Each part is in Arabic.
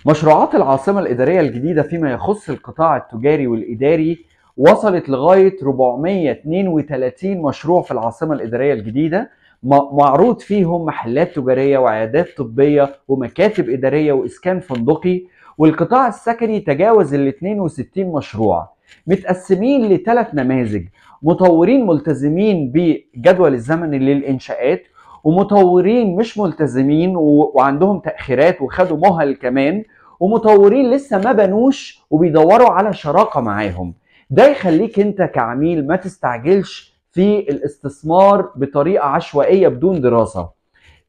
مشروعات العاصمة الإدارية الجديدة فيما يخص القطاع التجاري والإداري وصلت لغاية 432 مشروع في العاصمة الإدارية الجديدة، معروض فيهم محلات تجارية وعيادات طبية ومكاتب إدارية وإسكان فندقي. والقطاع السكني تجاوز ال 62 مشروع متقسمين لثلاث نماذج: مطورين ملتزمين بجدول الزمني للإنشاءات، ومطورين مش ملتزمين وعندهم تأخيرات وخدوا مهل كمان، ومطورين لسه ما بنوش وبيدوروا على شراكة معاهم. ده يخليك انت كعميل ما تستعجلش في الاستثمار بطريقة عشوائية بدون دراسة.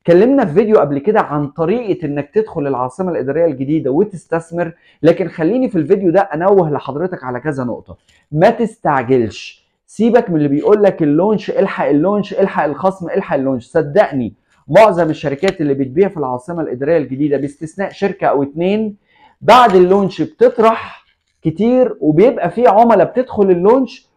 اتكلمنا في فيديو قبل كده عن طريقة انك تدخل العاصمة الإدارية الجديدة وتستثمر، لكن خليني في الفيديو ده انوه لحضرتك على كذا نقطة. ما تستعجلش، سيبك من اللي بيقول لك اللونش، الحق اللونش، الحق الخصم، الحق اللونش. صدقني معظم الشركات اللي بتبيع في العاصمة الإدارية الجديدة باستثناء شركة او اتنين بعد اللونش بتطرح كتير، وبيبقى في عملاء بتدخل اللونش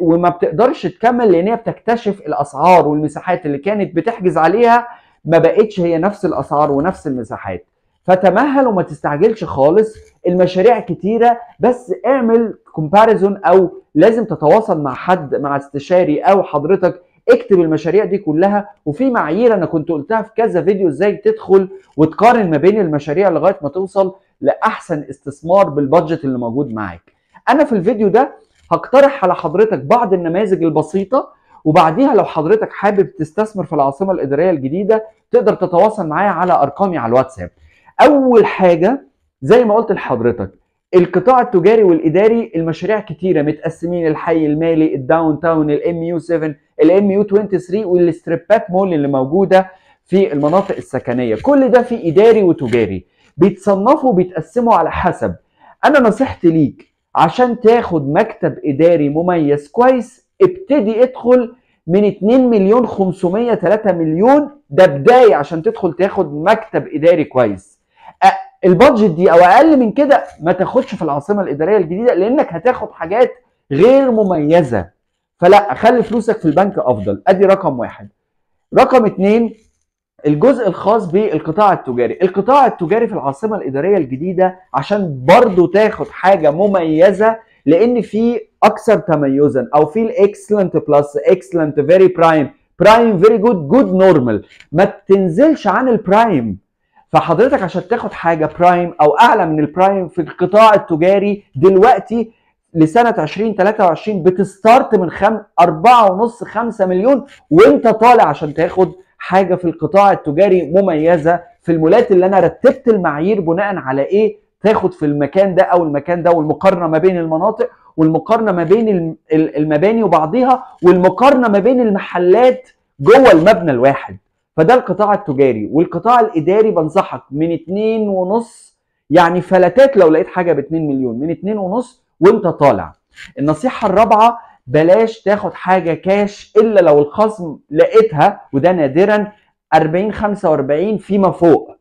وما بتقدرش تكمل لان هي بتكتشف الاسعار والمساحات اللي كانت بتحجز عليها ما بقتش هي نفس الاسعار ونفس المساحات. فتمهل وما تستعجلش خالص. المشاريع كتيرة، بس اعمل كومباريزون او لازم تتواصل مع حد، مع استشاري او حضرتك اكتب المشاريع دي كلها. وفي معايير انا كنت قلتها في كذا فيديو ازاي تدخل وتقارن ما بين المشاريع لغاية ما توصل لأحسن استثمار بالبادجت اللي موجود معاك. انا في الفيديو ده هقترح على حضرتك بعض النماذج البسيطة، وبعديها لو حضرتك حابب تستثمر في العاصمة الإدارية الجديدة تقدر تتواصل معايا على أرقامي على الواتساب. أول حاجة زي ما قلت لحضرتك، القطاع التجاري والإداري المشاريع كتيرة متقسمين: الحي المالي، الداون تاون، الام يو 7، الام يو 23، والستريبات مول اللي موجودة في المناطق السكنية. كل ده في إداري وتجاري، بيتصنفوا بيتقسموا على حسب. أنا نصيحتي ليك عشان تاخد مكتب إداري مميز كويس ابتدي ادخل من 2 مليون 500 3 مليون، ده بداية عشان تدخل تاخد مكتب إداري كويس. البادجت دي أو أقل من كده ما تاخدش في العاصمة الإدارية الجديدة لأنك هتاخد حاجات غير مميزة. فلا، خلي فلوسك في البنك أفضل. أدي رقم واحد. رقم اتنين، الجزء الخاص بالقطاع التجاري. القطاع التجاري في العاصمة الإدارية الجديدة عشان برضو تاخد حاجة مميزة، لأن في أكثر تميزا أو في الإكسلنت بلس، إكسلنت، فيري برايم، برايم، فيري جود، جود، نورمال. ما تنزلش عن البرايم. فحضرتك عشان تاخد حاجة برايم أو أعلى من البرايم في القطاع التجاري دلوقتي لسنة 2023 بتستارت من 4.5 5 مليون وانت طالع عشان تاخد حاجة في القطاع التجاري مميزة في المولات اللي انا رتبت المعايير بناء على ايه تاخد في المكان ده او المكان ده، والمقارنة ما بين المناطق، والمقارنة ما بين المباني وبعضها، والمقارنة ما بين المحلات جوه المبنى الواحد. فده القطاع التجاري. والقطاع الاداري بنصحك من 2.5، يعني فلتات لو لقيت حاجة ب 2 مليون، من 2.5 وانت طالع. النصيحة الرابعة، بلاش تاخد حاجة كاش إلا لو الخصم لقيتها، وده نادرا، 40 45 فيما فوق.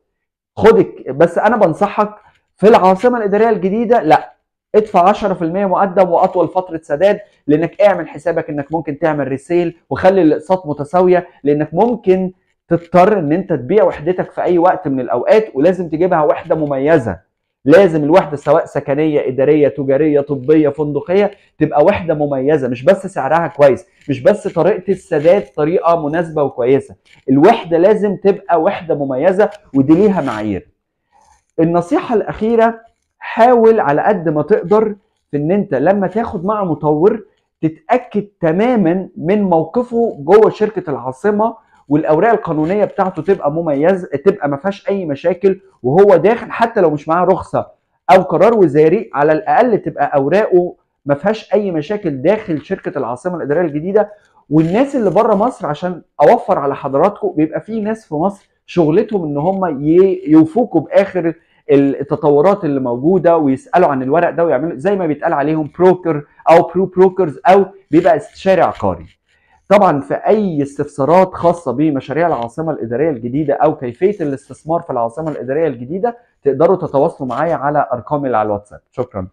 خدك، بس أنا بنصحك في العاصمة الإدارية الجديدة لا، ادفع 10% مقدم وأطول فترة سداد، لأنك اعمل حسابك إنك ممكن تعمل ريسيل وخلي الأقساط متساوية، لأنك ممكن تضطر إن أنت تبيع وحدتك في أي وقت من الأوقات، ولازم تجيبها وحدة مميزة. لازم الوحدة سواء سكنية، إدارية، تجارية، طبية، فندقية تبقى وحدة مميزة، مش بس سعرها كويس، مش بس طريقة السداد طريقة مناسبة وكويسة. الوحدة لازم تبقى وحدة مميزة ودي ليها معايير. النصيحة الأخيرة، حاول على قد ما تقدر في إن أنت لما تاخد مع مطور تتأكد تماما من موقفه جوه شركة العاصمة، والاوراق القانونيه بتاعته تبقى مميزه، تبقى ما فيهاش اي مشاكل وهو داخل، حتى لو مش معاه رخصه او قرار وزاري على الاقل تبقى اوراقه ما فيهاش اي مشاكل داخل شركه العاصمه الاداريه الجديده. والناس اللي بره مصر، عشان اوفر على حضراتكم، بيبقى في ناس في مصر شغلتهم ان هم يوفوكوا باخر التطورات اللي موجوده ويسالوا عن الورق ده ويعملوا زي ما بيتقال عليهم بروكر او بروكرز، او بيبقى استشاري عقاري. طبعا في اي استفسارات خاصه بمشاريع العاصمه الاداريه الجديده او كيفيه الاستثمار في العاصمه الاداريه الجديده تقدروا تتواصلوا معايا على ارقامي اللي على الواتساب. شكرا.